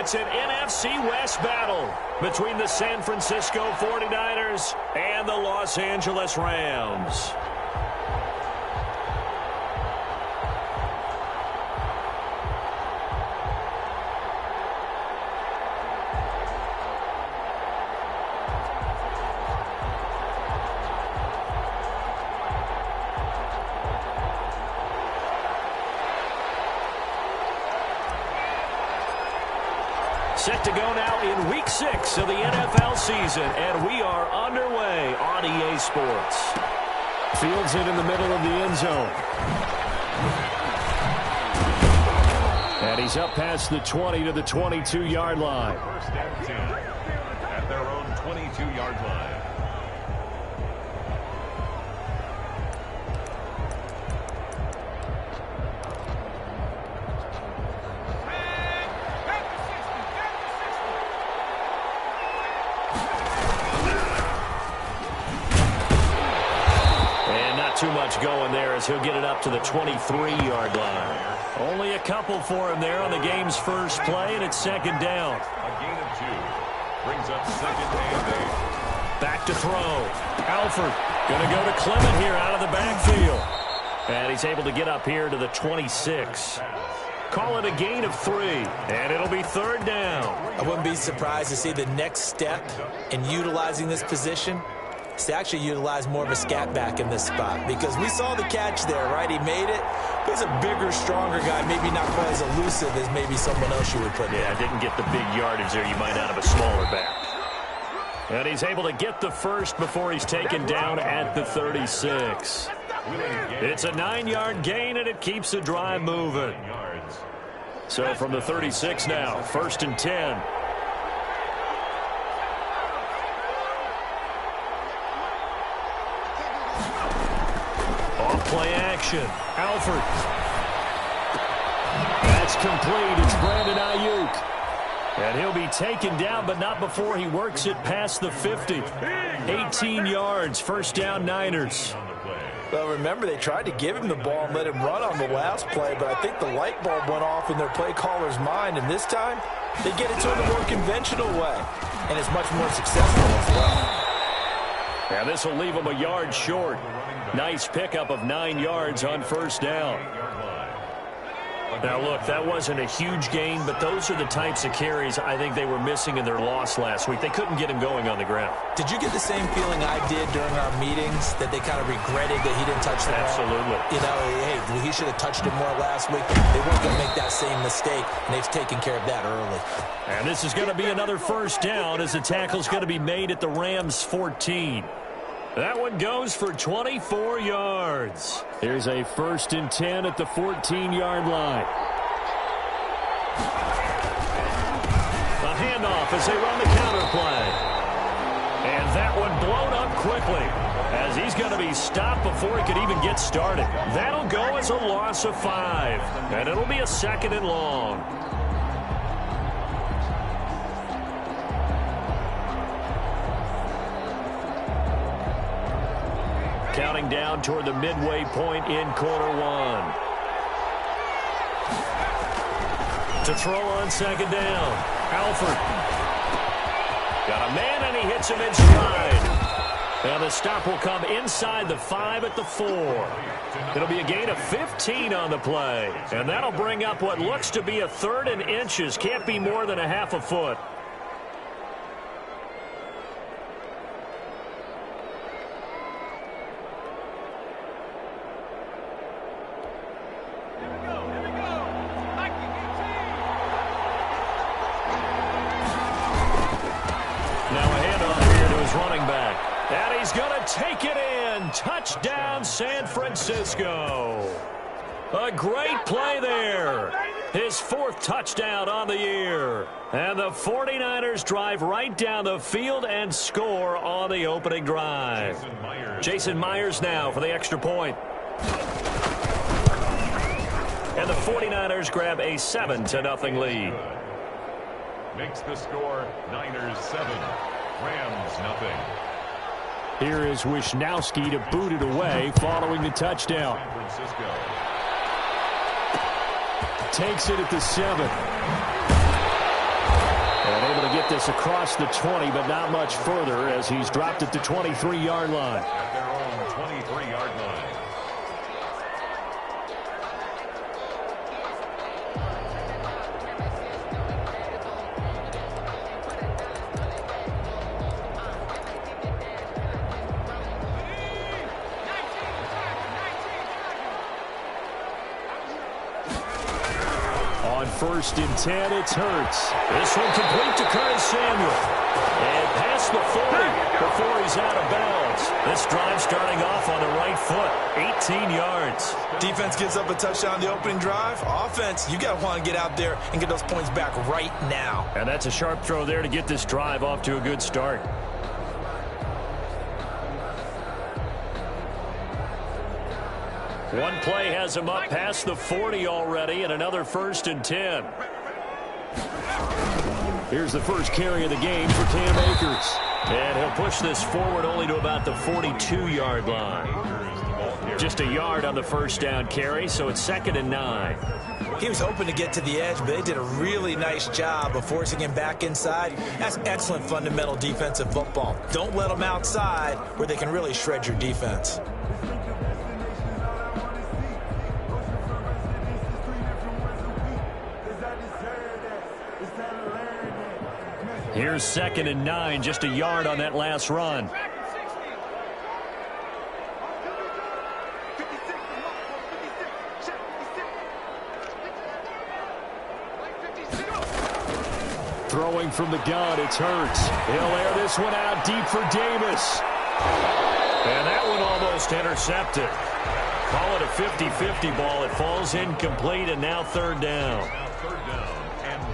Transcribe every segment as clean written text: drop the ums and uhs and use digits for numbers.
It's an NFC West battle between the San Francisco 49ers and the Los Angeles Rams. Set to go now in Week 6 of the NFL season, and we are underway on EA Sports. Fields it in the middle of the end zone. And he's up past the 20 to the 22-yard line. First and 10 at their own 22-yard line. Too much going there as he'll get it up to the 23-yard line. Only a couple for him there on the game's first play, and it's second down. A gain of 2. Brings up second and 8. Back to throw. Alford going to go to Clement here out of the backfield. And he's able to get up here to the 26. Call it a gain of 3, and it'll be third down. I wouldn't be surprised to see the next step in utilizing this position is to actually utilize more of a scat back in this spot, because we saw the catch there, right? He made it. But he's a bigger, stronger guy, maybe not quite as elusive as maybe someone else you would put there. Yeah, didn't get the big yardage there you might out of a smaller back. And he's able to get the first before he's taken down at the 36. It's a 9-yard gain, and it keeps the drive moving. So from the 36 now, first and 10. Play action. Alford. That's complete. It's Brandon Ayuk. And he'll be taken down, but not before he works it past the 50. 18 yards. First down, Niners. Well, remember, they tried to give him the ball and let him run on the last play, but I think the light bulb went off in their play caller's mind, and this time they get it to him the more conventional way, and it's much more successful as well. And this will leave him a yard short. Nice pickup of 9 yards on first down. Now, look, that wasn't a huge gain, but those are the types of carries I think they were missing in their loss last week. They couldn't get him going on the ground. Did you get the same feeling I did during our meetings, that they kind of regretted that he didn't touch the ball? Absolutely. You know, hey, he should have touched it more last week. They weren't going to make that same mistake, and they've taken care of that early. And this is going to be another first down as the tackle's going to be made at the Rams' 14. That one goes for 24 yards. Here's a first and 10 at the 14-yard line. A handoff as they run the counter play. And that one blown up quickly as he's going to be stopped before he could even get started. That'll go as a loss of 5. And it'll be a second and long. Counting down toward the midway point in quarter 1. To throw on second down. Alford. Got a man, and he hits him in stride. Now the stop will come inside the 5 at the 4. It'll be a gain of 15 on the play. And that'll bring up what looks to be a third and inches. Can't be more than a half a foot. Take it in. Touchdown, San Francisco. A great play there. His 4th touchdown on the year. And the 49ers drive right down the field and score on the opening drive. Jason Myers now for the extra point. And the 49ers grab a 7-0 lead. Makes the score Niners 7, Rams 0. Here is Wisnowski to boot it away following the touchdown. Takes it at the 7. get this across the 20, but not much further as he's dropped at the 23-yard line. At their own 23-yard line. On 1st and 10, it's Hurts. This one complete to Curtis Samuel. And past the 40 before he's out of bounds. This drive starting off on the right foot. 18 yards. Defense gives up a touchdown on the opening drive. Offense, you got to want to get out there and get those points back right now. And that's a sharp throw there to get this drive off to a good start. One play has him up past the 40 already, and another 1st and 10. Here's the first carry of the game for Cam Akers. And he'll push this forward only to about the 42-yard line. Just a yard on the first down carry, so it's 2nd and 9. He was hoping to get to the edge, but they did a really nice job of forcing him back inside. That's excellent fundamental defensive football. Don't let them outside where they can really shred your defense. Here's 2nd and 9, just a yard on that last run. Throwing from the gun, it's Hurts. He'll air this one out deep for Davis. And that one almost intercepted. Call it a 50-50 ball. It falls incomplete, and now 3rd down.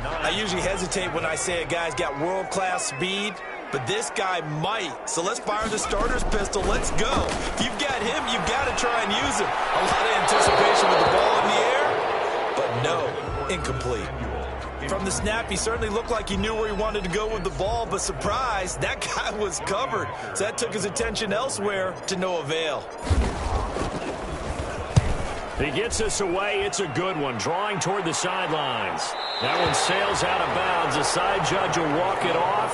I usually hesitate when I say a guy's got world-class speed, but this guy might. So let's fire the starter's pistol. Let's go. If you've got him, you've got to try and use him. A lot of anticipation with the ball in the air, but no, incomplete. From the snap, he certainly looked like he knew where he wanted to go with the ball, but surprise, that guy was covered. So that took his attention elsewhere to no avail. He gets us away. It's a good one. Drawing toward the sidelines. That one sails out of bounds. The side judge will walk it off.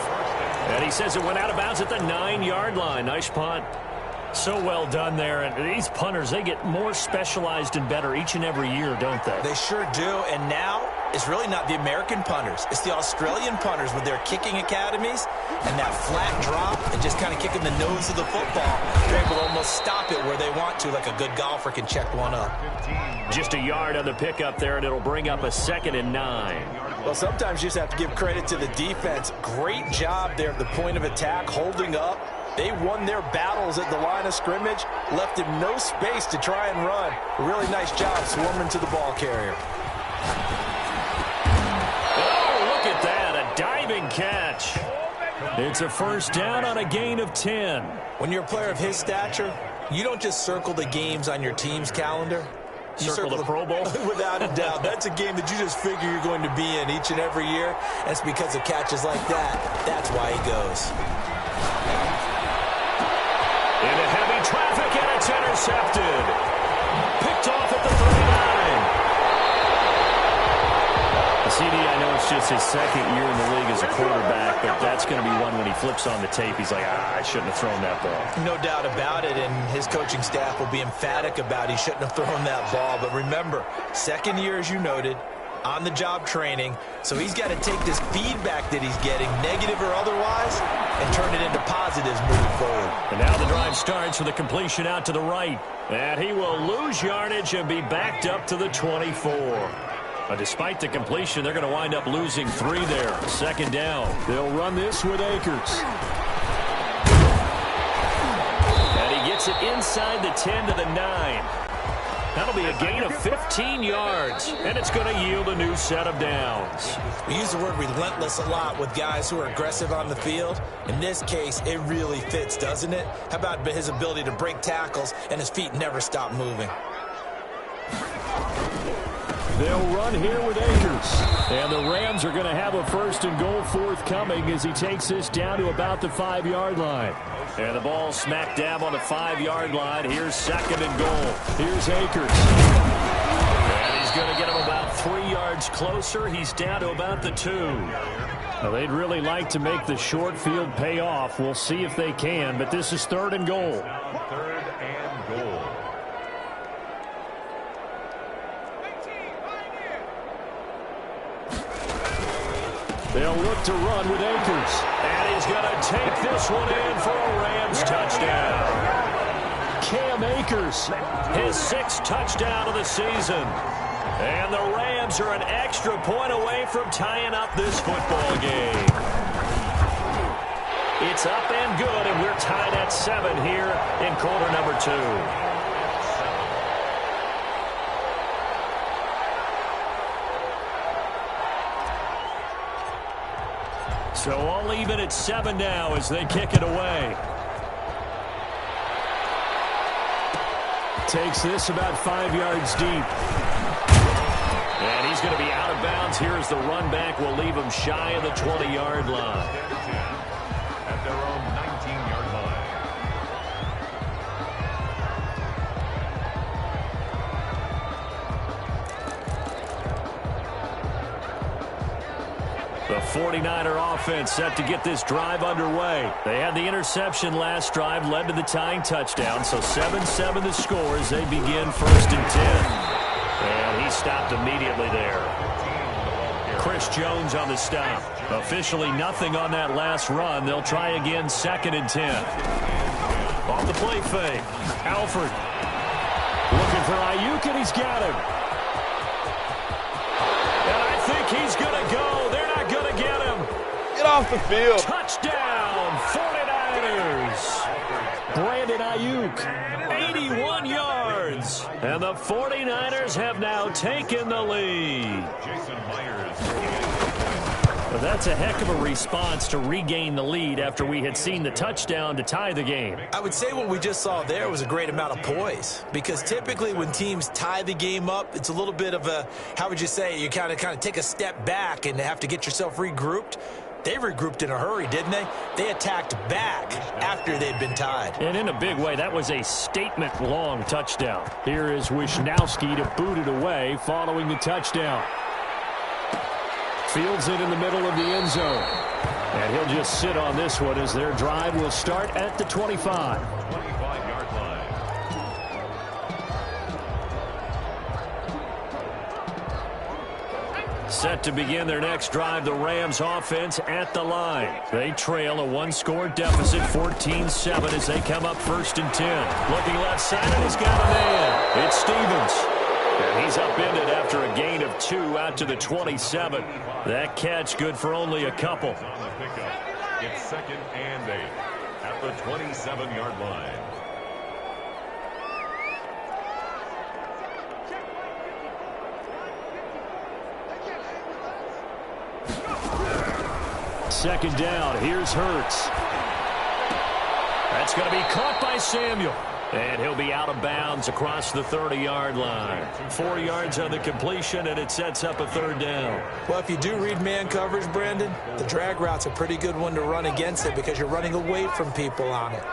And he says it went out of bounds at the 9-yard line. Nice punt. So well done there. And these punters, they get more specialized and better each and every year, don't they? They sure do. And now it's really not the American punters. It's the Australian punters with their kicking academies and that flat drop and just kind of kicking the nose of the football. They're able to almost stop it where they want to, like a good golfer can check one up. Just a yard on the pickup there, and it'll bring up a 2nd and 9. Well, sometimes you just have to give credit to the defense. Great job there at the point of attack, holding up. They won their battles at the line of scrimmage, left him no space to try and run. A really nice job swarming to the ball carrier. Oh, look at that, a diving catch. It's a 1st down on a gain of 10. When you're a player of his stature, you don't just circle the games on your team's calendar. You circle the Pro Bowl? Without a doubt. That's a game that you just figure you're going to be in each and every year. And it's because of catches like that. That's why he goes. Into heavy traffic, and it's intercepted. Picked off at the 39. CD, I know it's just his 2nd year in the league as a quarterback, but that's going to be one when he flips on the tape. He's like, I shouldn't have thrown that ball. No doubt about it, and his coaching staff will be emphatic about he shouldn't have thrown that ball. But remember, 2nd year, as you noted, on-the-job training, so he's got to take this feedback that he's getting, negative or otherwise, and turn it into positives moving forward. And now the drive starts with a completion out to the right. And he will lose yardage and be backed up to the 24. Despite the completion, they're going to wind up losing 3 there. 2nd down. They'll run this with Akers. And he gets it inside the 10 to the 9. That'll be a gain of 15 yards, and it's going to yield a new set of downs. We use the word relentless a lot with guys who are aggressive on the field. In this case, it really fits, doesn't it? How about his ability to break tackles and his feet never stop moving? They'll run here with Akers. And the Rams are going to have a 1st and goal forthcoming as he takes this down to about the 5-yard line. And the ball smack dab on the 5-yard line. Here's 2nd and goal. Here's Akers. And he's going to get him about 3 yards closer. He's down to about the 2. Well, they'd really like to make the short field pay off. We'll see if they can, but this is 3rd and goal. Third and goal. They'll look to run with Akers. And he's going to take this one in for a Rams touchdown. Cam Akers, his 6th touchdown of the season. And the Rams are an extra point away from tying up this football game. It's up and good, and we're tied at 7 here in quarter number 2. So all even at 7 now as they kick it away. takes this about 5 yards deep. And he's going to be out of bounds here as the run back will leave him shy of the 20-yard line. At their own 19-yard line. The 49er offense set to get this drive underway. They had the interception last drive, led to the tying touchdown. So 7-7 the score as they begin 1st and 10. And he stopped immediately there. Chris Jones on the stop. Officially nothing on that last run. They'll try again 2nd and 10. Off the play fake. Alford looking for Ayuk, and he's got him. And I think he's going to go. They're not going to get him. Get off the field. Touchdown, 49ers. Brandon Ayuk, 81 yards. And the 49ers have now taken the lead. Jason Myers. But that's a heck of a response to regain the lead after we had seen the touchdown to tie the game. I would say what we just saw there was a great amount of poise, because typically when teams tie the game up, it's a little bit of a, how would you say, you kind of take a step back and have to get yourself regrouped. They regrouped in a hurry, didn't they? They attacked back after they'd been tied. And in a big way, that was a statement-long touchdown. Here is Wisnowski to boot it away following the touchdown. Fields it in the middle of the end zone. And he'll just sit on this one as their drive will start at the 25. 25-yard line. Set to begin their next drive, the Rams offense at the line. They trail a one-score deficit, 14-7 as they come up 1st and 10. Looking left side, and he's got a man. It's Stevens. And he's upended after a gain of 2 out to the 27. That catch good for only a couple. On the pickup. It's 2nd and 8 at the 27-yard line. Second down. Here's Hurts. That's going to be caught by Samuel. And he'll be out of bounds across the 30-yard line. 4 yards on the completion, and it sets up a 3rd down. Well, if you do read man coverage, Brandon, the drag route's a pretty good one to run against it because you're running away from people on it.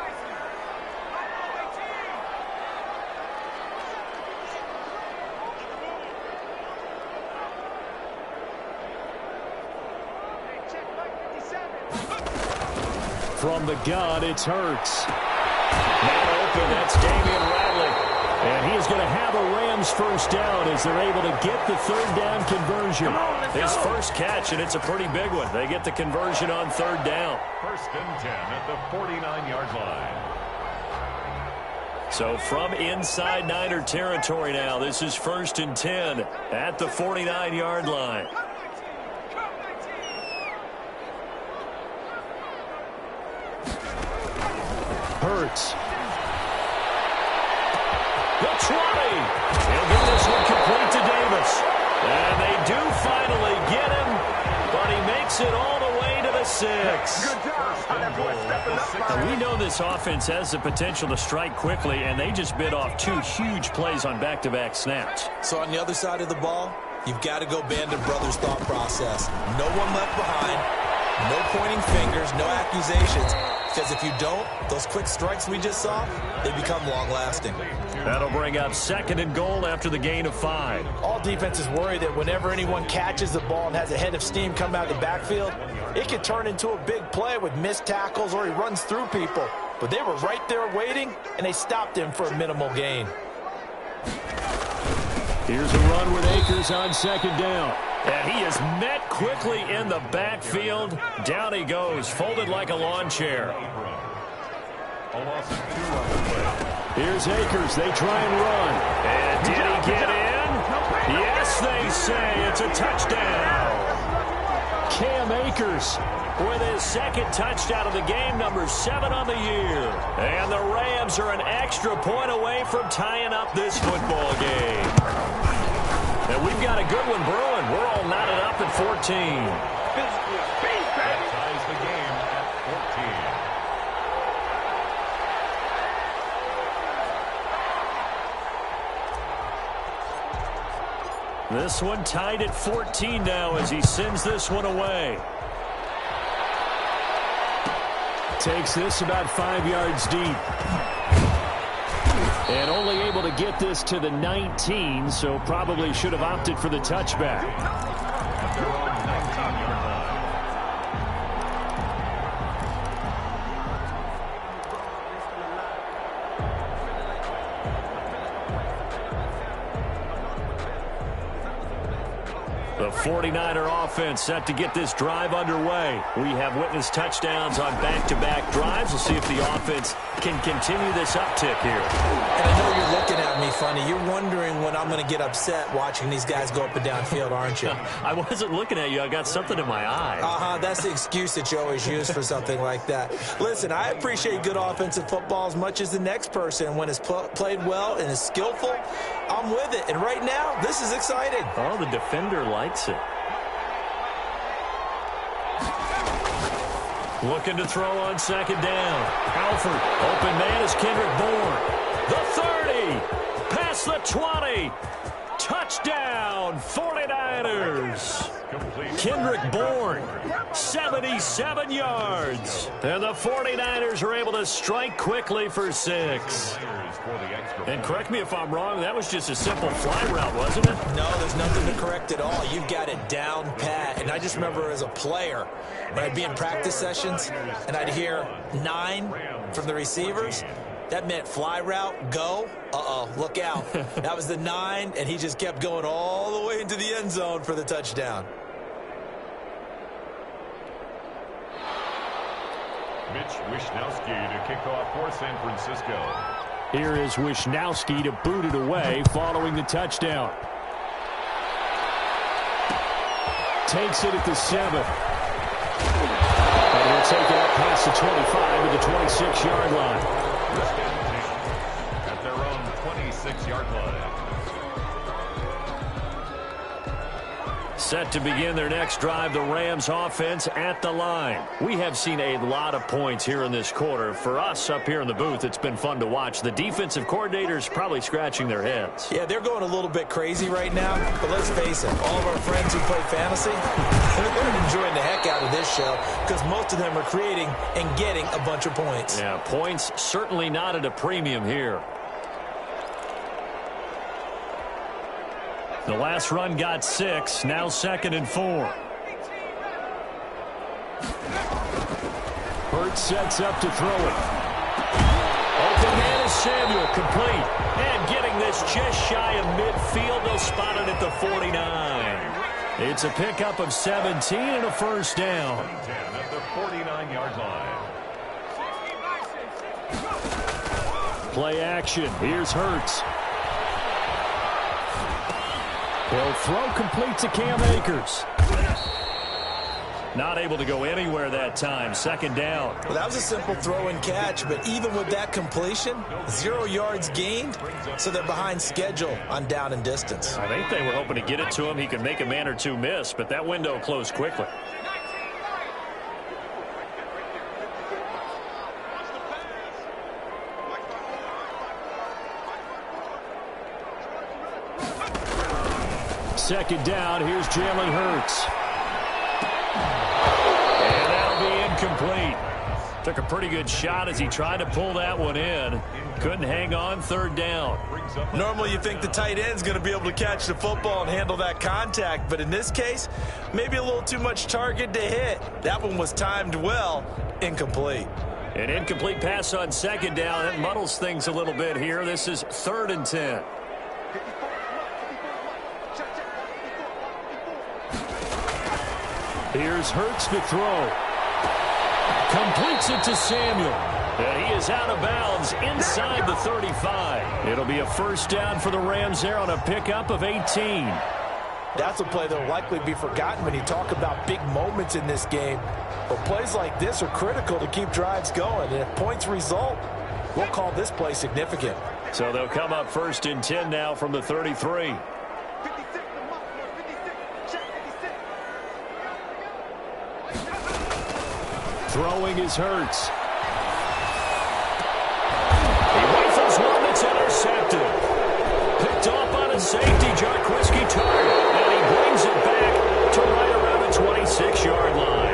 From the gun, it's Hurts. Man open, that's Damian Ratley. And he is going to have a Rams 1st down as they're able to get the 3rd down conversion. His first catch, and it's a pretty big one. They get the conversion on 3rd down. 1st and 10 at the 49-yard line. So from inside Niner territory now, this is 1st and 10 at the 49-yard line. Hurts. The 20. He'll get this one complete to Davis. And they do finally get him, but he makes it all the way to the 6. We know this offense has the potential to strike quickly, and they just bit off 2 huge plays on back-to-back snaps. So on the other side of the ball, you've got to go Band of Brothers thought process. No one left behind. No pointing fingers, no accusations. Because if you don't, those quick strikes we just saw, they become long-lasting. That'll bring up 2nd and goal after the gain of 5. All defenses worry that whenever anyone catches the ball and has a head of steam come out of the backfield, it could turn into a big play with missed tackles or he runs through people. But they were right there waiting, and they stopped him for a minimal gain. Here's a run with Akers on 2nd down. And he is met quickly in the backfield. Down he goes, folded like a lawn chair. Here's Akers. They try and run. And did he get in? Yes, they say it's a touchdown. Cam Akers with his 2nd touchdown of the game, number 7 on the year. And the Rams are an extra point away from tying up this football game. And we've got a good one brewing. We're all knotted up at 14. That ties the game at 14. This one tied at 14 now as he sends this one away. Takes this about 5 yards deep. And only able to get this to the 19, so probably should have opted for the touchback. The 49er offense set to get this drive underway. We have witnessed touchdowns on back-to-back drives. We'll see if the offense can continue this uptick here. And I know you're looking at me funny. You're wondering when I'm going to get upset watching these guys go up and down field, aren't you? I wasn't looking at you. I got something in my eye. That's the excuse that you always use for something like that. Listen, I appreciate good offensive football as much as the next person. When it's played well and is skillful, I'm with it. And right now, this is exciting. Oh, the defender likes it. Looking to throw on 2nd down. Alford, open man is Kendrick Bourne. The 30, past the 20. Touchdown, 49ers. Kendrick Bourne, 77 yards. And the 49ers are able to strike quickly for 6. And correct me if I'm wrong, that was just a simple fly route, wasn't it? No, there's nothing to correct at all. You've got it down pat. And I just remember as a player, when I'd be in practice sessions and I'd hear 9 from the receivers, that meant fly route, go. Look out. That was the 9, and he just kept going all the way into the end zone for the touchdown. Mitch Wishnowsky to kick off for San Francisco. Here is Wishnowsky to boot it away following the touchdown. Takes it at the 7. And he'll take it up past the 25 to the 26-yard line. At their own 26-yard line. Set to begin their next drive, the Rams offense at the line. We have seen a lot of points here in this quarter. For us up here in the booth, it's been fun to watch. The defensive coordinators probably scratching their heads. Yeah, they're going a little bit crazy right now, but let's face it, all of our friends who play fantasy, they're enjoying the heck out of this show because most of them are creating and getting a bunch of points. Yeah, points certainly not at a premium here. The last run got 6, now 2nd and 4. Hurts sets up to throw it. Open man is Samuel, complete. And getting this just shy of midfield, they'll spot it at the 49. It's a pickup of 17 and a first down. At the 49-yard line. Play action. Here's Hurts. He'll throw complete to Cam Akers. Not able to go anywhere that time. 2nd down. Well, that was a simple throw and catch, but even with that completion, 0 yards gained, so they're behind schedule on down and distance. I think they were hoping to get it to him. He could make a man or two miss, but that window closed quickly. Second down, here's Jalen Hurts. And incomplete. Took a pretty good shot as he tried to pull that one in. Couldn't hang on third down. Normally you think the tight end's going to be able to catch the football and handle that contact, but in this case, maybe a little too much target to hit. That one was timed well, incomplete. An incomplete pass on second down. That muddles things a little bit here. This is 3rd and 10. Here's Hurts to throw. Completes it to Samuel. And he is out of bounds inside the 35. It'll be a first down for the Rams there on a pickup of 18. That's a play that will likely be forgotten when you talk about big moments in this game. But plays like this are critical to keep drives going. And if points result, we'll call this play significant. So they'll come up 1st and 10 now from the 33. Throwing is Hurts. He rifles one that's intercepted. Picked off on a safety, Jarquiski Tartt. And he brings it back to right around the 26-yard line.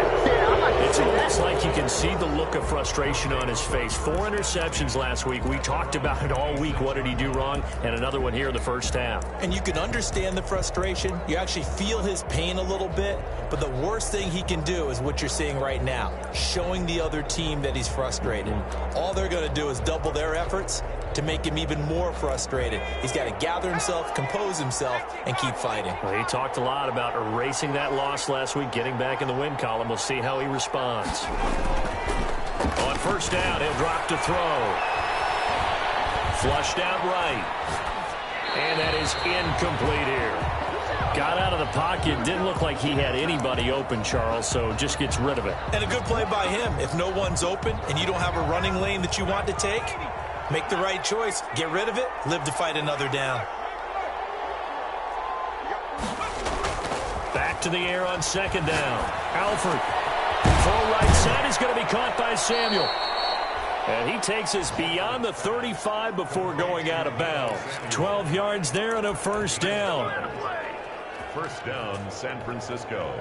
It's almost like you can see the look of frustration on his face. 4 interceptions last week. We talked about it all week. What did he do wrong? And another one here in the first half. And you can understand the frustration. You actually feel his pain a little bit. But the worst thing he can do is what you're seeing right now, showing the other team that he's frustrated. All they're going to do is double their efforts to make him even more frustrated. He's got to gather himself, compose himself, and keep fighting. Well, he talked a lot about erasing that loss last week, getting back in the win column. We'll see how he responds. On first down, he'll drop to throw. Flushed out right. And that is incomplete here. Got out of the pocket. Didn't look like he had anybody open, Charles, so just gets rid of it. And a good play by him. If no one's open and you don't have a running lane that you want to take, make the right choice. Get rid of it. Live to fight another down. Back to the air on second down. Alford. Full right side is going to be caught by Samuel. And he takes us beyond the 35 before going out of bounds. 12 yards there and a first down. First down, San Francisco.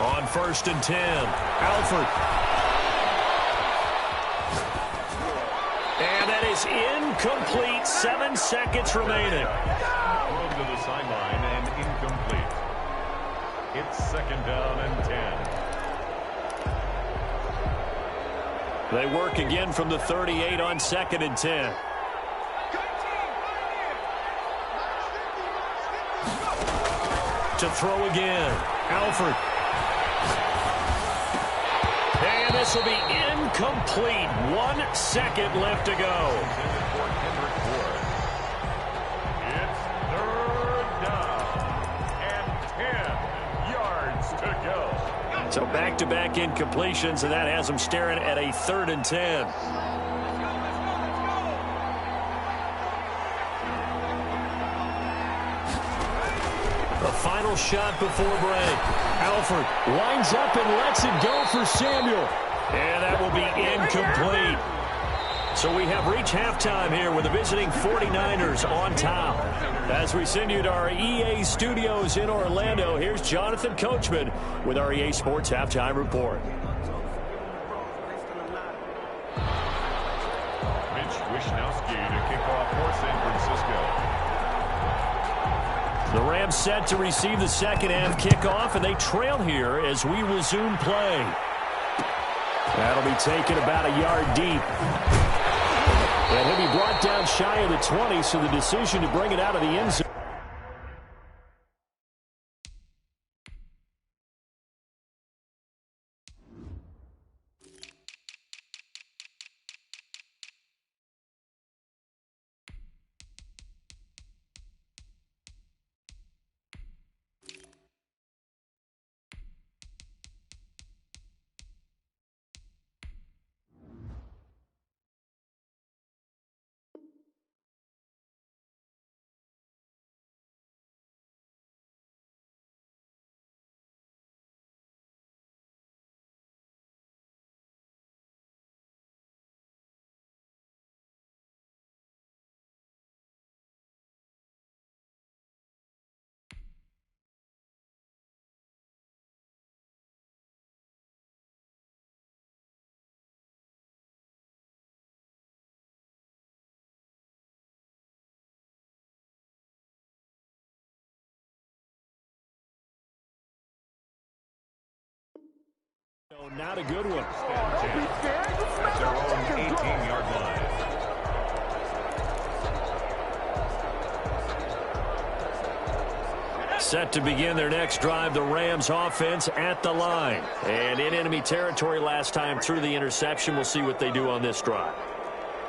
On 1st and 10, Alford. And that is incomplete. 7 seconds remaining. Thrown to the sideline and incomplete. It's 2nd down and 10. They work again from the 38 on 2nd and 10. To throw again, Alford. And this will be incomplete. 1 second left to go. It's 3rd down and 10 yards to go. So back-to-back incompletions, and that has them staring at a 3rd and 10. The final shot before break. Alford winds up and lets it go for Samuel. And that will be incomplete. So we have reached halftime here with the visiting 49ers on top. As we send you to our EA studios in Orlando, here's Jonathan Coachman with our EA Sports Halftime Report. Mitch Wishnowsky to kick off for San Francisco. The Rams set to receive the second half kickoff, and they trail here as we resume play. That'll be taken about a yard deep. And he'll be brought down shy of the 20, so the decision to bring it out of the end zone. Not a good one. At their own 18-yard line. Set to begin their next drive, the Rams offense at the line. And in enemy territory last time through the interception. We'll see what they do on this drive.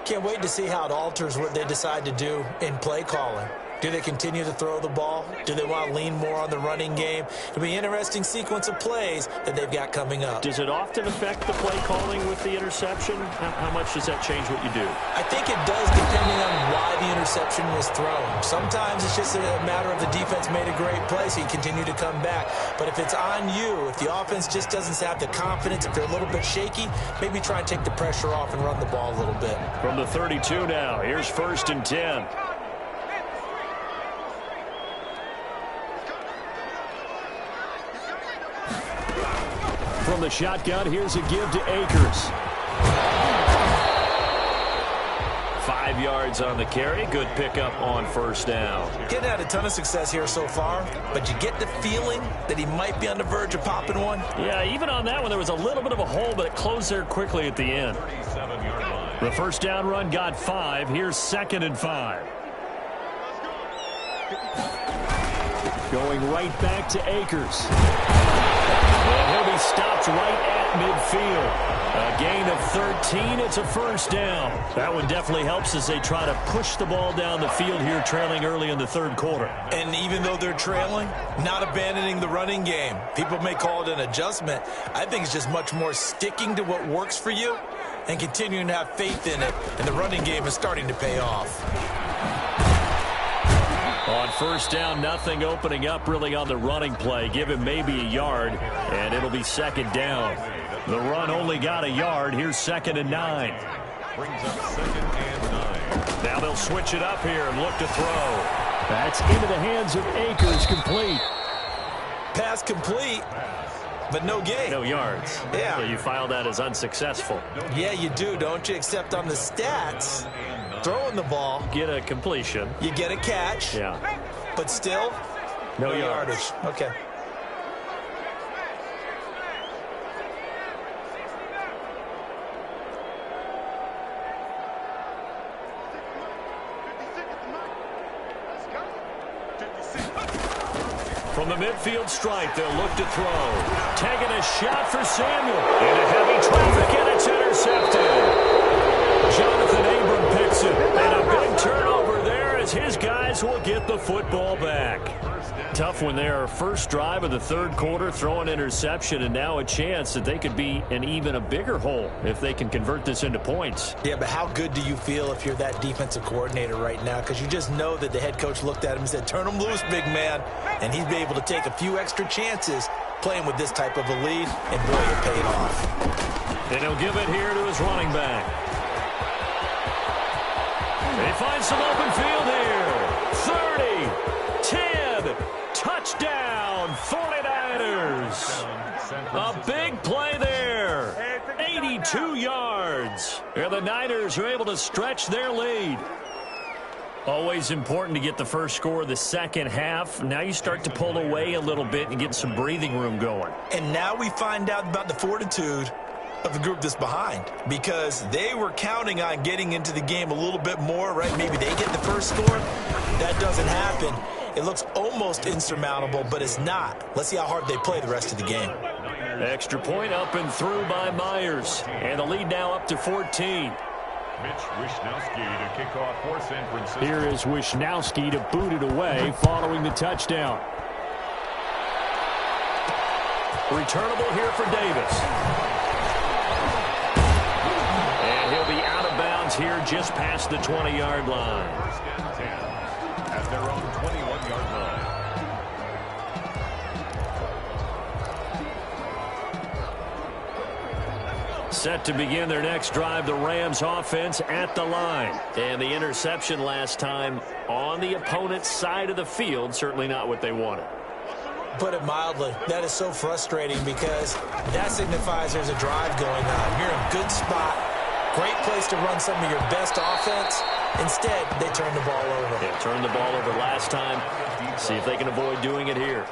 Can't wait to see how it alters what they decide to do in play calling. Do they continue to throw the ball? Do they want to lean more on the running game? It'll be an interesting sequence of plays that they've got coming up. Does it often affect the play calling with the interception? How much does that change what you do? I think it does, depending on why the interception was thrown. Sometimes it's just a matter of the defense made a great play, so you continue to come back. But if it's on you, if the offense just doesn't have the confidence, if they're a little bit shaky, maybe try and take the pressure off and run the ball a little bit. From the 32 now, here's 1st and 10. From the shotgun, here's a give to Akers. 5 yards on the carry. Good pickup on 1st down. Getting had a ton of success here so far, but you get the feeling that he might be on the verge of popping one. Yeah, even on that one, there was a little bit of a hole, but it closed there quickly at the end. 37-yard line. The 1st down run got 5. Here's 2nd and 5. Going right back to Akers. And he'll be stopped right at midfield. A gain of 13. It's a 1st down. That one definitely helps as they try to push the ball down the field here, trailing early in the 3rd quarter. And even though they're trailing, not abandoning the running game. People may call it an adjustment. I think it's just much more sticking to what works for you and continuing to have faith in it. And the running game is starting to pay off. On 1st down, nothing opening up really on the running play. Give him maybe a yard, and it'll be 2nd down. The run only got a yard. Here's 2nd and 9. Brings up 2nd and 9. Now they'll switch it up here and look to throw. That's into the hands of Akers, complete. Pass complete, but no gain. No yards. Yeah. So you file that as unsuccessful. Yeah, you do, don't you? Except on the stats, throwing the ball, Get a completion. you get a catch, Yeah. but still, No yardage. Okay. From the midfield stripe, they'll look to throw. Taking a shot for Samuel. Into heavy traffic, and it's intercepted. Jonathan Abram picks it. And a big turnover there as his guys will get the football back. Tough when they're 1st drive of the 3rd quarter, throw an interception, and now a chance that they could be in even a bigger hole if they can convert this into points. Yeah, but how good do you feel if you're that defensive coordinator right now? Because you just know that the head coach looked at him and said, turn him loose, big man. And he'd be able to take a few extra chances playing with this type of a lead, and boy, it paid off. And he'll give it here to his running back. They find some open field here. 30, 10, touchdown, 49ers. A big play there. 82 yards. And the Niners are able to stretch their lead. Always important to get the first score of the second half. Now you start to pull away a little bit and get some breathing room going. And now we find out about the fortitude of the group that's behind, because they were counting on getting into the game a little bit more, right? Maybe they get the first score. That doesn't happen. It looks almost insurmountable, but it's not. Let's see how hard they play the rest of the game. Extra point up and through by Myers. And the lead now up to 14. Mitch Wishnowsky to kick off for San Francisco. Here is Wishnowsky to boot it away following the touchdown. Returnable here for Davis. And he'll be out of bounds here just past the 20-yard line. 1st and 10 at their own 21-yard line. Set to begin their next drive, the Rams offense at the line. And the interception last time on the opponent's side of the field, certainly not what they wanted. Put it mildly, that is so frustrating because that signifies there's a drive going on. You're in a good spot, great place to run some of your best offense. Instead, they turn the ball over. Yeah, turned the ball over last time. See if they can avoid doing it here.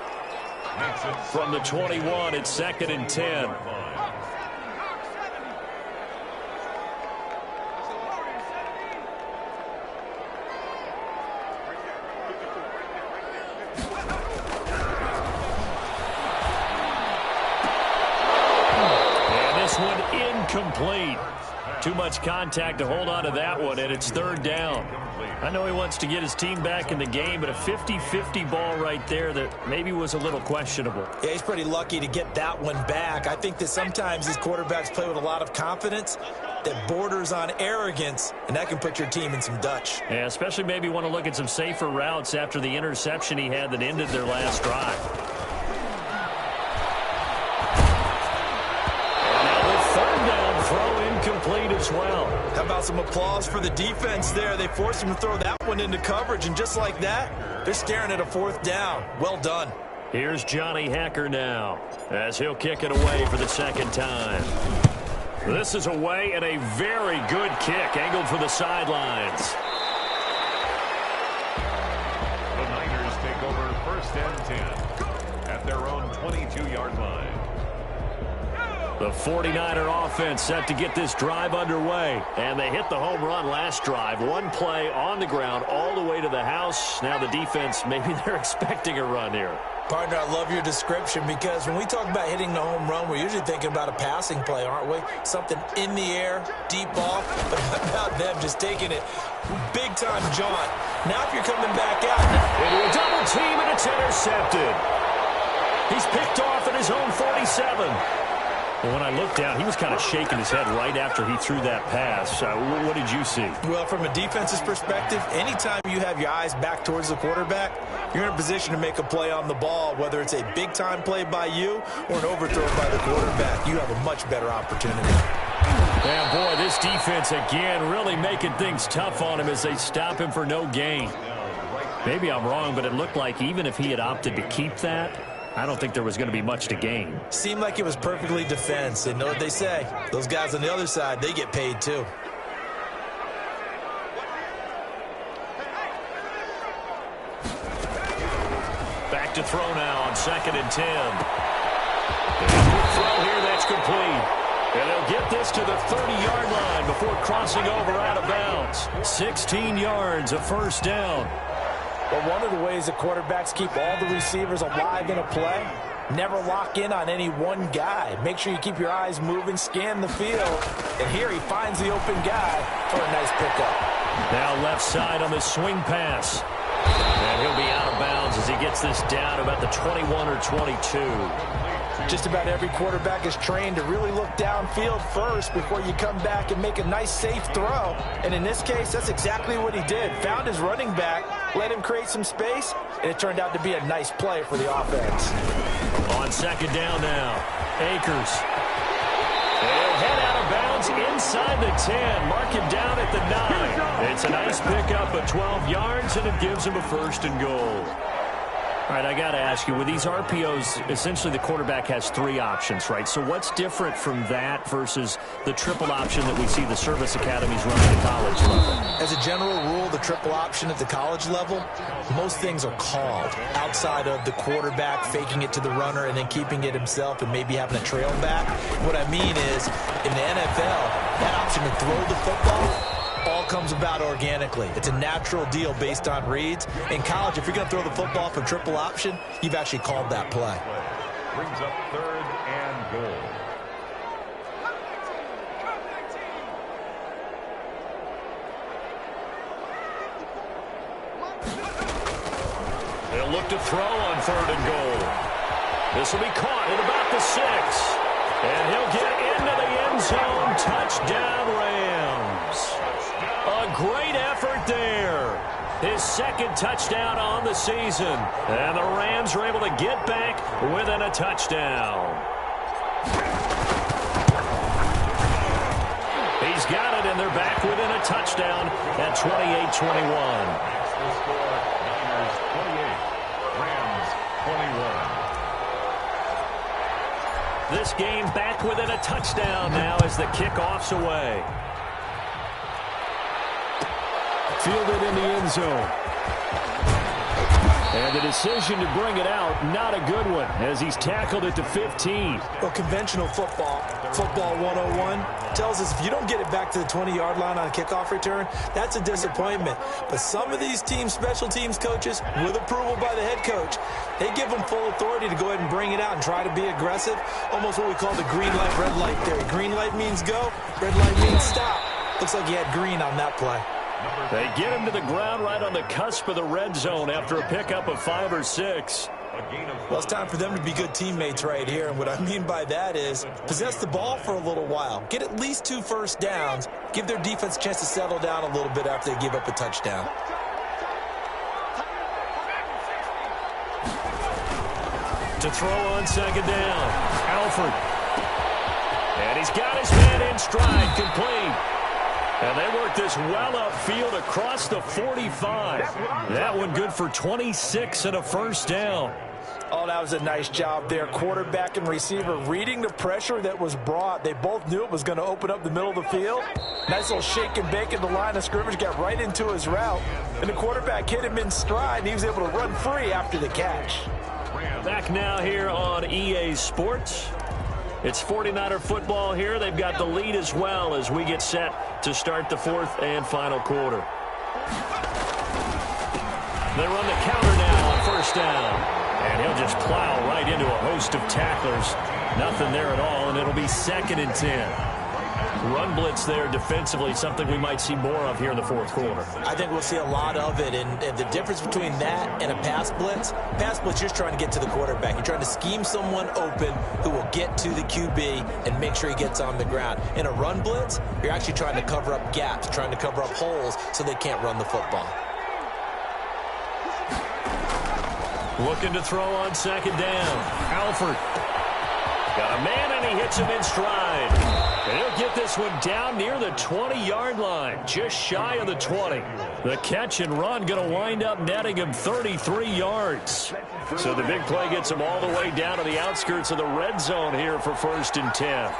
From the 21, it's 2nd and 10. Too much contact to hold on to that one, and it's third down. I know he wants to get his team back in the game, but a 50-50 ball right there that maybe was a little questionable. Yeah, he's pretty lucky to get that one back. I think that sometimes these quarterbacks play with a lot of confidence that borders on arrogance, and that can put your team in some Dutch. Yeah, especially maybe want to look at some safer routes after the interception he had that ended their last drive. And now the third down throw incomplete as well. How about some applause for the defense there? They forced him to throw that one into coverage, and just like that, they're staring at a fourth down. Well done. Here's Johnny Hacker now as he'll kick it away for the second time. This is away and a very good kick angled for the sidelines. The Niners take over first and 10 at their own 22-yard line. The 49er offense set to get this drive underway. And they hit the home run last drive. One play on the ground all the way to the house. Now the defense, maybe they're expecting a run here. Partner, I love your description because when we talk about hitting the home run, we're usually thinking about a passing play, aren't we? Something in the air, deep ball. But how about them just taking it big-time jaunt? Now if you're coming back out. Into a double team, and it's intercepted. He's picked off at his own 47. Well, when I looked down, he was kind of shaking his head right after he threw that pass. What did you see? Well, from a defense's perspective, anytime you have your eyes back towards the quarterback, you're in a position to make a play on the ball, whether it's a big-time play by you or an overthrow by the quarterback. You have a much better opportunity. Yeah, boy, this defense again really making things tough on him as they stop him for no gain. Maybe I'm wrong, but it looked like even if he had opted to keep that, I don't think there was going to be much to gain. Seemed like it was perfectly defense. And know what they say? Those guys on the other side, they get paid too. Back to throw now on 2nd and 10. Quick throw here, that's complete. And they'll get this to the 30-yard line before crossing over out of bounds. 16 yards, a first down. But one of the ways the quarterbacks keep all the receivers alive in a play, never lock in on any one guy. Make sure you keep your eyes moving, scan the field. And here he finds the open guy for a nice pickup. Now left side on the swing pass. And he'll be out of bounds as he gets this down about the 21 or 22. Just about every quarterback is trained to really look downfield first before you come back and make a nice, safe throw. And in this case, that's exactly what he did. Found his running back, let him create some space, and it turned out to be a nice play for the offense. On 2nd down now, Akers. They'll head out of bounds inside the 10. Mark him down at the 9. It's a nice pickup of 12 yards, and it gives him a 1st and goal. All right, I got to ask you, with these RPOs, essentially the quarterback has 3 options, right? So what's different from that versus the triple option that we see the service academies run at the college level? As a general rule, the triple option at the college level, most things are called outside of the quarterback faking it to the runner and then keeping it himself and maybe having a trail back. What I mean is, in the NFL, that option to throw the football all comes about organically. It's a natural deal based on reads. In college, if you're going to throw the football from triple option, you've actually called that play. Brings up 3rd and goal. They'll look to throw on 3rd and goal. This will be caught at about the 6. And he'll get into the end zone. Touchdown, Rams. A great effort there. His 2nd touchdown on the season. And the Rams are able to get back within a touchdown. He's got it, and they're back within a touchdown at 28-21. That's the score. Niners 28, Rams 21. This game back within a touchdown now as the kickoff's away. Fielded in the end zone. And the decision to bring it out, not a good one, as he's tackled it to 15. Well, conventional football 101, tells us if you don't get it back to the 20-yard line on a kickoff return, that's a disappointment. But some of these special teams coaches, with approval by the head coach, they give them full authority to go ahead and bring it out and try to be aggressive. Almost what we call the green light, red light theory. Green light means go, red light means stop. Looks like he had green on that play. They get him to the ground right on the cusp of the red zone after a pickup of 5 or 6. Well, it's time for them to be good teammates right here. And what I mean by that is possess the ball for a little while. Get at least 2 first downs. Give their defense a chance to settle down a little bit after they give up a touchdown. To throw on second down, Alford. And he's got his man in stride, complete. And they work this well upfield across the 45. That one good for 26 and a first down. Oh, that was a nice job there. Quarterback and receiver reading the pressure that was brought. They both knew it was going to open up the middle of the field. Nice little shake and bake in the line of scrimmage. Got right into his route. And the quarterback hit him in stride, and he was able to run free after the catch. Back now here on EA Sports. It's 49er football here. They've got the lead as well as we get set to start the 4th and final quarter. They run the counter now on first down. And he'll just plow right into a host of tacklers. Nothing there at all, and it'll be 2nd and 10. Run blitz there defensively, something we might see more of here in the 4th quarter. I think we'll see a lot of it, and the difference between that and a pass blitz, you're just trying to get to the quarterback. You're trying to scheme someone open who will get to the QB and make sure he gets on the ground. In a run blitz, you're actually trying to cover up gaps, trying to cover up holes so they can't run the football. Looking to throw on second down. Alford. Got a man, and he hits him in stride. And he'll get this one down near the 20-yard line, just shy of the 20. The catch and run going to wind up netting him 33 yards. So the big play gets him all the way down to the outskirts of the red zone here for 1st and 10.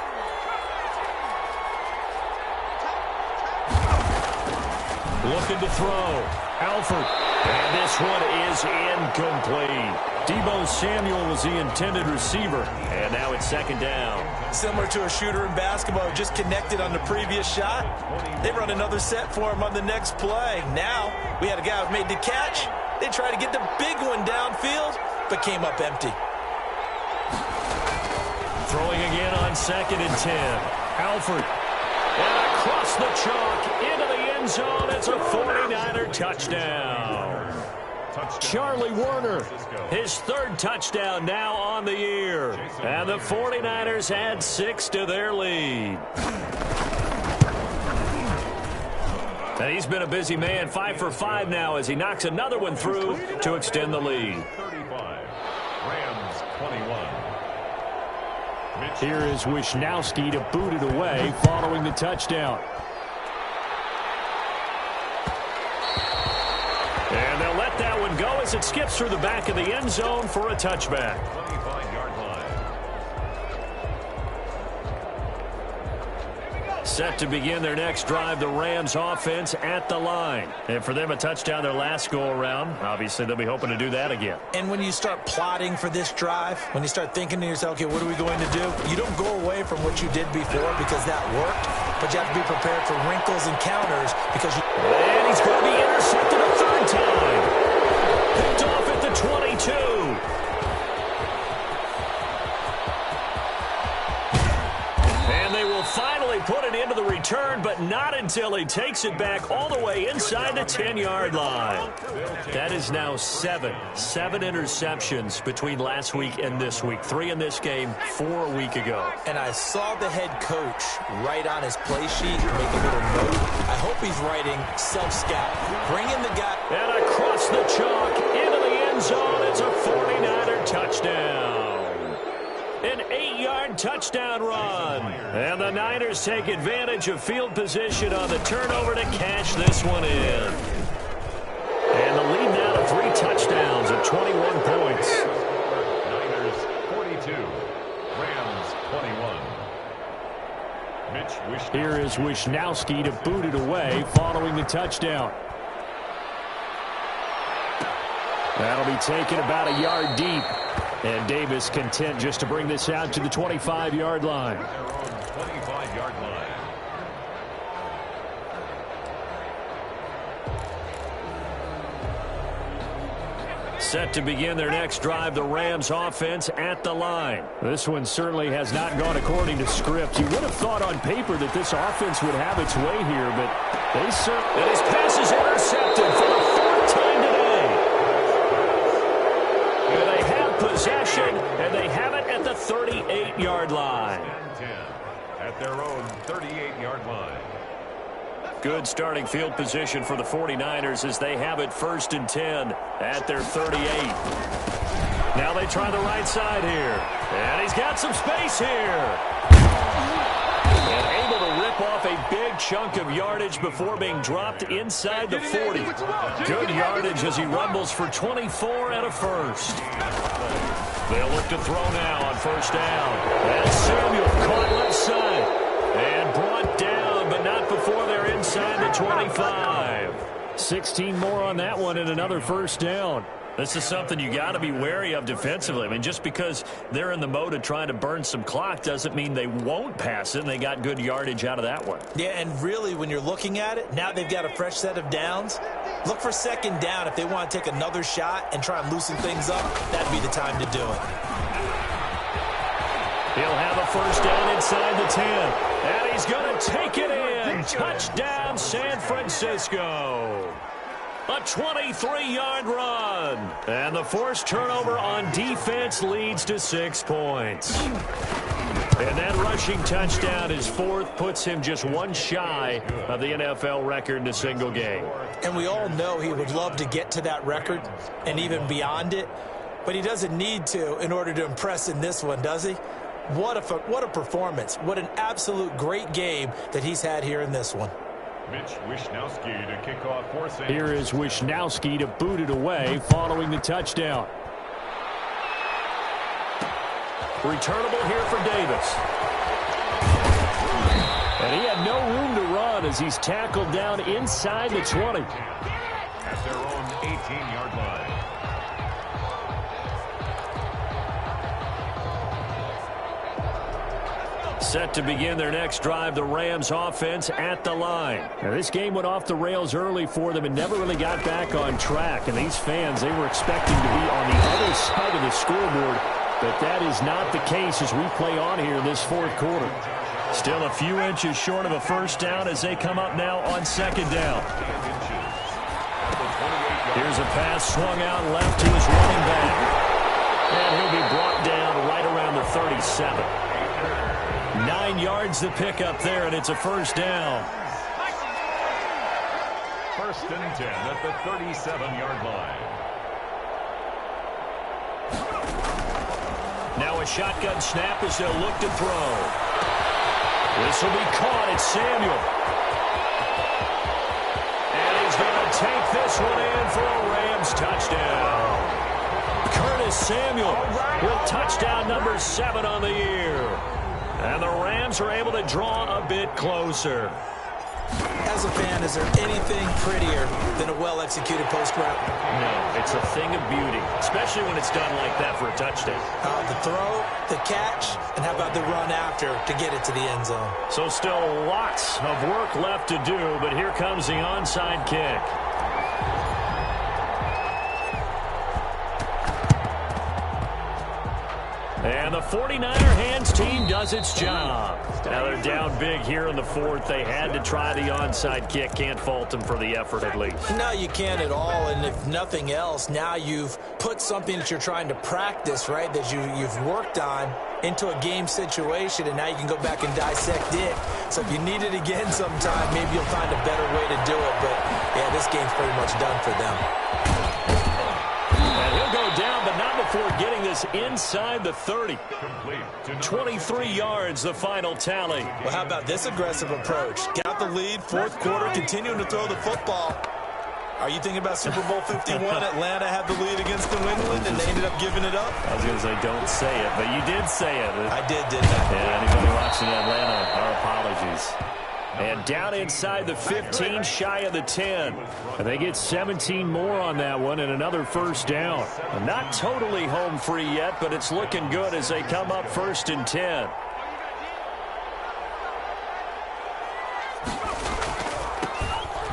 Looking to throw. Alford. And this one is incomplete. Deebo Samuel was the intended receiver. And now it's 2nd down. Similar to a shooter in basketball who just connected on the previous shot. They run another set for him on the next play. Now we had a guy who made the catch. They tried to get the big one downfield, but came up empty. Throwing again on 2nd and 10. Alford. And across the chalk into the end zone. It's a 49er touchdown. Charlie Warner, his 3rd touchdown now on the year. And the 49ers add 6 to their lead. And he's been a busy man, 5 for 5 now as he knocks another one through to extend the lead. 35, Rams 21. Here is Wisnowski to boot it away following the touchdown. And they'll let that one go as it skips through the back of the end zone for a touchback. 25-yard line. Set to begin their next drive, the Rams offense at the line. And for them, a touchdown their last go-around. Obviously, they'll be hoping to do that again. And when you start plotting for this drive, when you start thinking to yourself, okay, what are we going to do? You don't go away from what you did before because that worked, but you have to be prepared for wrinkles and counters because you... And he's going to be intercepted a 3rd time. Picked off at the 22. And they will finally put it into the return, but not until he takes it back all the way inside the 10-yard line. That is now 7 interceptions between last week and this week. 3 in this game, 4 a week ago. And I saw the head coach write on his play sheet, make a little note. I hope he's writing self-scout. Bring in the guy. And across the chalk into the end zone, it's a 49er touchdown. An 8-yard touchdown run. And the Niners take advantage of field position on the turnover to cash this one in. And the lead now to 3 touchdowns at 21 points. Niners 42, Rams 21. Here is Wisnowski to boot it away following the touchdown. That'll be taken about a yard deep. And Davis content just to bring this out to the 25-yard line. Their own 25-yard line. Set to begin their next drive, the Rams offense at the line. This one certainly has not gone according to script. You would have thought on paper that this offense would have its way here, but they certainly... And his pass is intercepted for the fourth time today. And they have possession, and they have it at the 38-yard line. 10 at their own 38-yard line. Good starting field position for the 49ers as they have it 1st and 10 at their 38. Now they try the right side here. And he's got some space here. And able to rip off a big chunk of yardage before being dropped inside the 40. Good yardage as he rumbles for 24 and a first. They'll look to throw now on 1st down. And Samuel caught left side. And brought down, but not before they're inside the 25. 16 more on that one and another 1st down. This is something you got to be wary of defensively. I mean, just because they're in the mode of trying to burn some clock doesn't mean they won't pass it, and they got good yardage out of that one. Yeah, and really, when you're looking at it, now they've got a fresh set of downs. Look for 2nd down if they want to take another shot and try and loosen things up. That'd be the time to do it. He'll have a 1st down inside the 10. And he's going to take it in. Touchdown, San Francisco. A 23-yard run. And the forced turnover on defense leads to 6 points. And that rushing touchdown, his 4th, puts him just one shy of the NFL record in a single game. And we all know he would love to get to that record and even beyond it. But he doesn't need to in order to impress in this one, does he? What a performance. What an absolute great game that he's had here in this one. Mitch Wishnowsky to kick off for Saints. Here is Wishnowsky to boot it away following the touchdown. Returnable here for Davis. And he had no room to run as he's tackled down inside the 20. At their own 18-yard line. Set to begin their next drive, the Rams offense at the line. Now, this game went off the rails early for them and never really got back on track. And these fans, they were expecting to be on the other side of the scoreboard. But that is not the case as we play on here in this 4th quarter. Still a few inches short of a 1st down as they come up now on 2nd down. Here's a pass swung out left to his running back. And he'll be brought down right around the 37. 9 yards to pick up there, and it's a 1st down. 1st and 10 at the 37-yard line. Now a shotgun snap as they'll look to throw. This will be caught. It's Samuel. And he's going to take this one in for a Rams touchdown. Curtis Samuel with touchdown number 7 on the year. And the Rams are able to draw a bit closer. As a fan, is there anything prettier than a well-executed post route? No, it's a thing of beauty, especially when it's done like that for a touchdown. The throw, the catch, and how about the run after to get it to the end zone? So still lots of work left to do, but here comes the onside kick. And the 49er hands team does its job. Now they're down big here in the 4th. They had to try the onside kick. Can't fault them for the effort at least. No, you can't at all. And if nothing else, now you've put something that you're trying to practice, right, that you've worked on into a game situation, and now you can go back and dissect it. So if you need it again sometime, maybe you'll find a better way to do it. But, yeah, this game's pretty much done for them. And he'll go down, but not before getting this inside the 30. 23 yards, the final tally. Well, how about this aggressive approach? Got the lead, 4th quarter, continuing to throw the football. Are you thinking about Super Bowl 51? Atlanta had the lead against New England, and they ended up giving it up? I was going to say, don't say it, but you did say it. I did, didn't I? Yeah, anybody watching Atlanta, our apologies. And down inside the 15, shy of the 10. And they get 17 more on that one and another first down. Not totally home free yet, but it's looking good as they come up 1st and 10.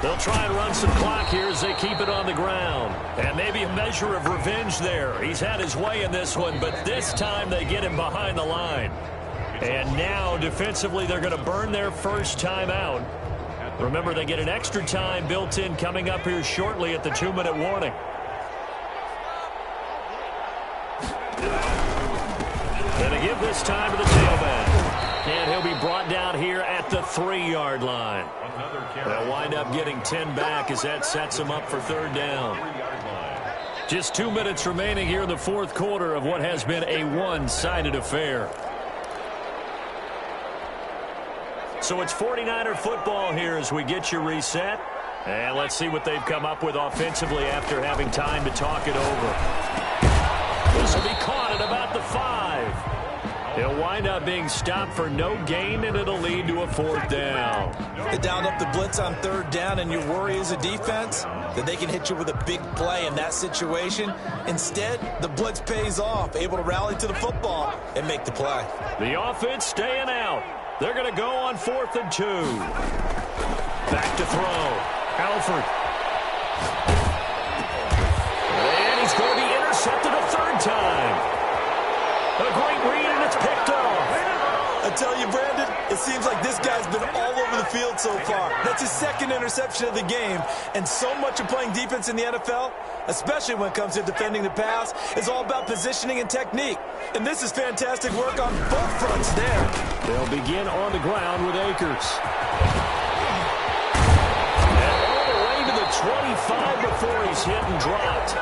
They'll try and run some clock here as they keep it on the ground. And maybe a measure of revenge there. He's had his way in this one, but this time they get him behind the line. And now, defensively, they're going to burn their first time out. Remember, they get an extra time built in coming up here shortly at the 2-minute warning. And they give this time to the tailback. And he'll be brought down here at the 3-yard line. They'll wind up getting 10 back as that sets them up for 3rd down. Just 2 minutes remaining here in the 4th quarter of what has been a one-sided affair. So it's 49er football here as we get you reset. And let's see what they've come up with offensively after having time to talk it over. This will be caught at about the 5. He'll wind up being stopped for no gain, and it'll lead to a 4th down. They dialed up the blitz on 3rd down, and your worry as a defense that they can hit you with a big play in that situation. Instead, the blitz pays off, able to rally to the football and make the play. The offense staying out. They're going to go on 4th and 2. Back to throw. Alford. And he's going to be intercepted a 3rd time. A great read, and it's picked off. I tell you, Brandon, it seems like this guy's been all over the field so far. That's his 2nd interception of the game. And so much of playing defense in the NFL, especially when it comes to defending the pass, is all about positioning and technique. And this is fantastic work on both fronts there. They'll begin on the ground with Akers. And all the way to the 25 before he's hit and dropped.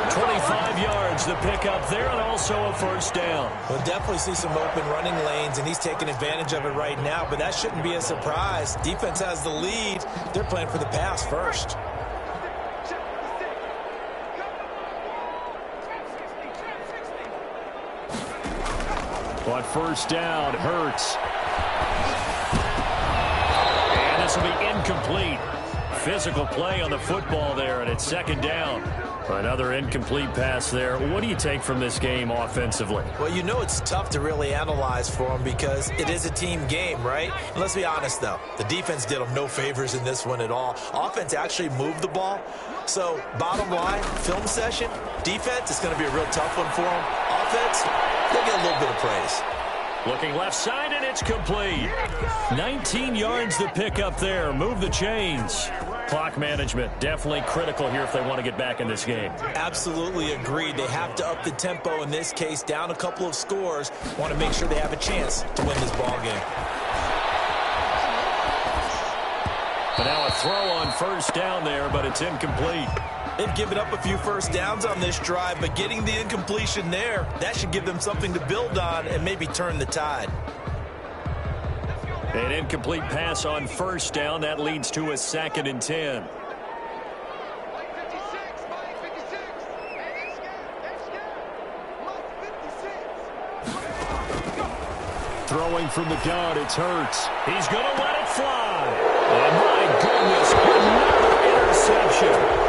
25 yards, the pickup there, and also a 1st down. We'll definitely see some open running lanes, and he's taking advantage of it right now, but that shouldn't be a surprise. Defense has the lead. They're playing for the pass first. On 1st down, Hurts. And this will be incomplete. Physical play on the football there, and it's 2nd down. Another incomplete pass there. What do you take from this game offensively? Well, you know it's tough to really analyze for them because it is a team game, right? And let's be honest, though. The defense did them no favors in this one at all. Offense actually moved the ball. So, bottom line, film session, defense is going to be a real tough one for them. Offense, they'll get a little bit of praise. Looking left side, and it's complete. 19 yards to pick up there. Move the chains. Clock management, definitely critical here if they want to get back in this game. Absolutely agreed. They have to up the tempo in this case, down a couple of scores. Want to make sure they have a chance to win this ball game. But now a throw on 1st down there, but it's incomplete. They've given up a few 1st downs on this drive, but getting the incompletion there, that should give them something to build on and maybe turn the tide. An incomplete pass on 1st down. That leads to a 2nd and 10. Throwing from the gun, it's Hurts. He's going to let it fly. And my goodness, another interception.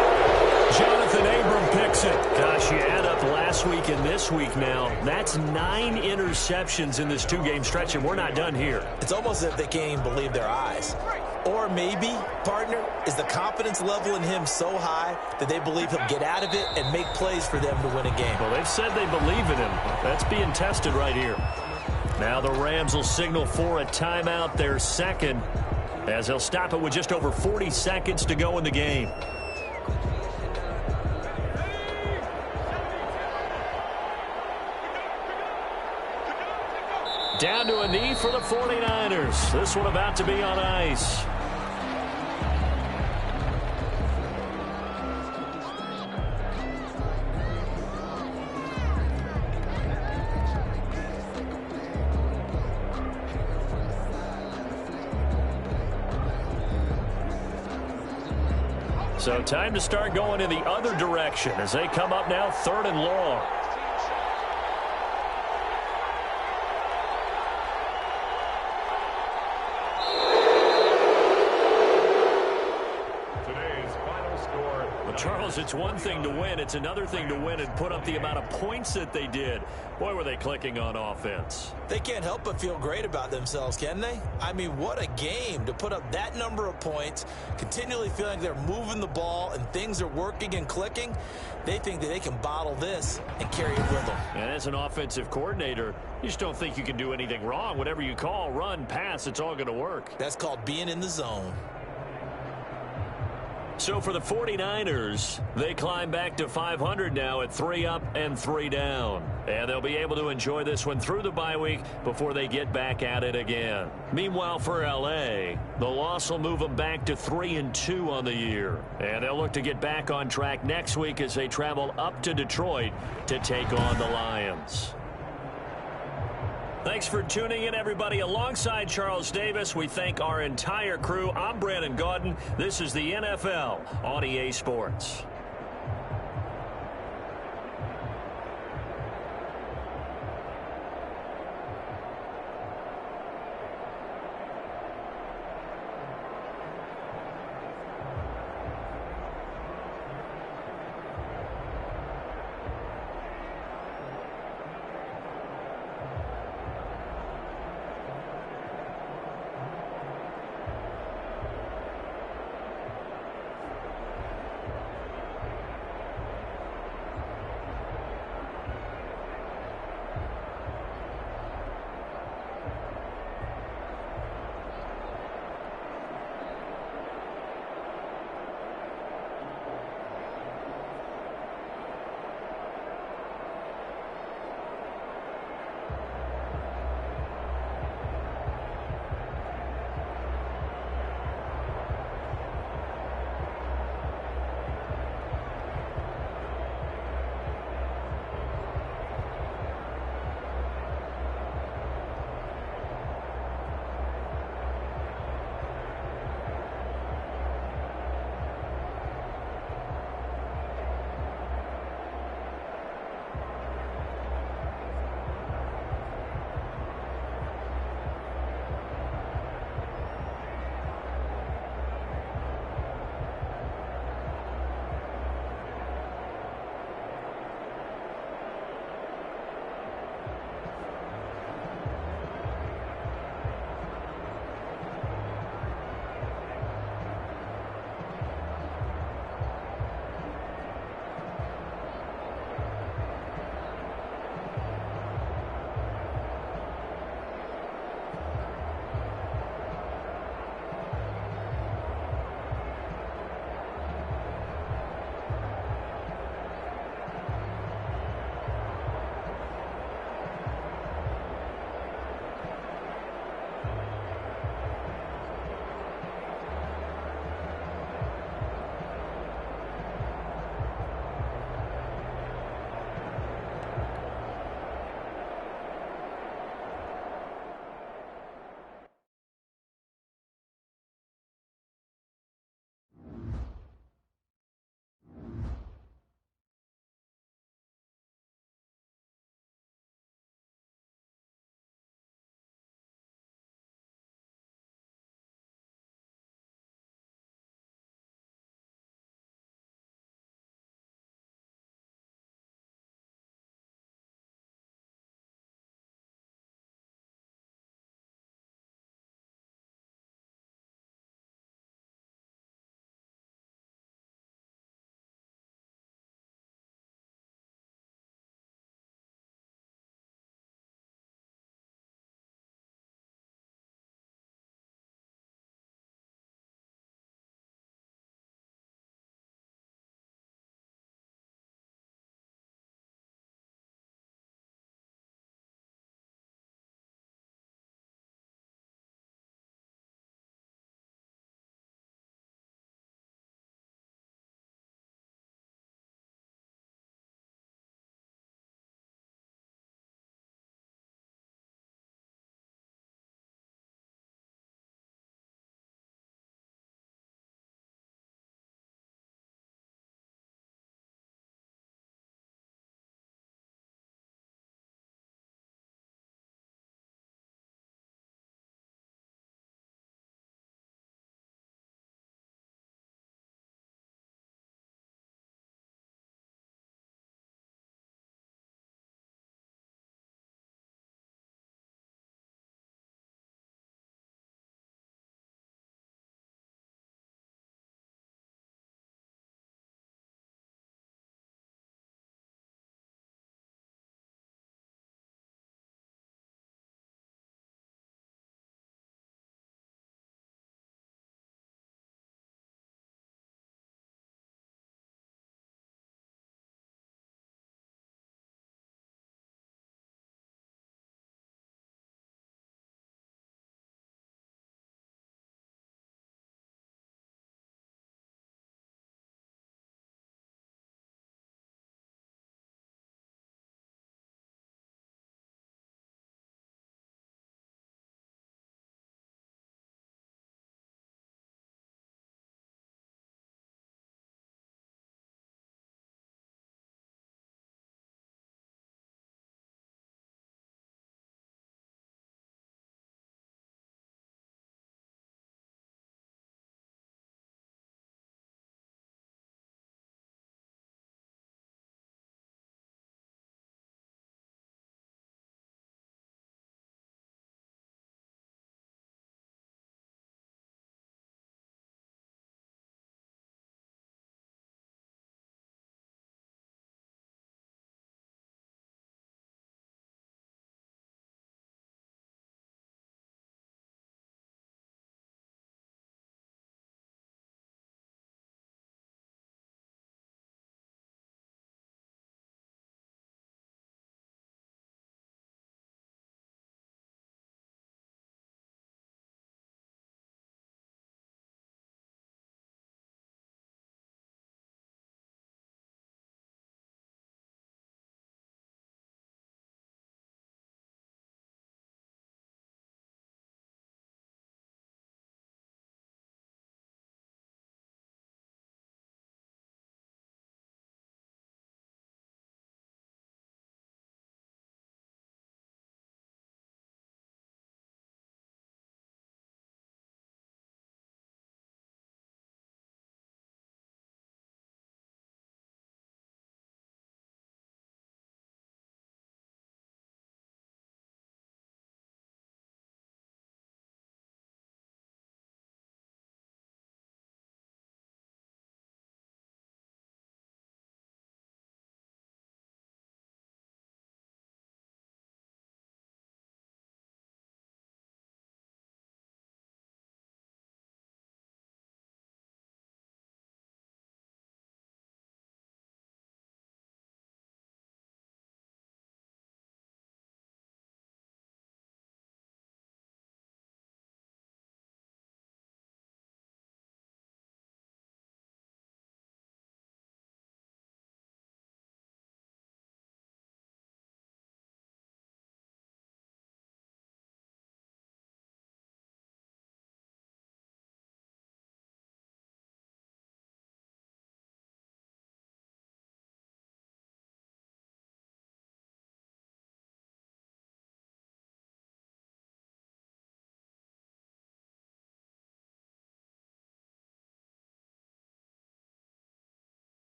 Jonathan Abram picks it. Gosh, you add up last week and this week now. That's 9 interceptions in this 2-game stretch, and we're not done here. It's almost as if they can't even believe their eyes. Or maybe, partner, is the confidence level in him so high that they believe he'll get out of it and make plays for them to win a game. Well, they've said they believe in him. That's being tested right here. Now the Rams will signal for a timeout, their 2nd, as they'll stop it with just over 40 seconds to go in the game. Down to a knee for the 49ers. This one about to be on ice. So time to start going in the other direction as they come up now 3rd and long. Charles, it's one thing to win. It's another thing to win and put up the amount of points that they did. Boy, were they clicking on offense. They can't help but feel great about themselves, can they? I mean, what a game to put up that number of points, continually feeling they're moving the ball and things are working and clicking. They think that they can bottle this and carry it with them. And as an offensive coordinator, you just don't think you can do anything wrong. Whatever you call, run, pass, it's all going to work. That's called being in the zone. So for the 49ers, they climb back to 500 now at 3 up and 3 down. And they'll be able to enjoy this one through the bye week before they get back at it again. Meanwhile, for L.A., the loss will move them back to 3-2 on the year. And they'll look to get back on track next week as they travel up to Detroit to take on the Lions. Thanks for tuning in, everybody. Alongside Charles Davis, we thank our entire crew. I'm Brandon Gaudin. This is the NFL on EA Sports.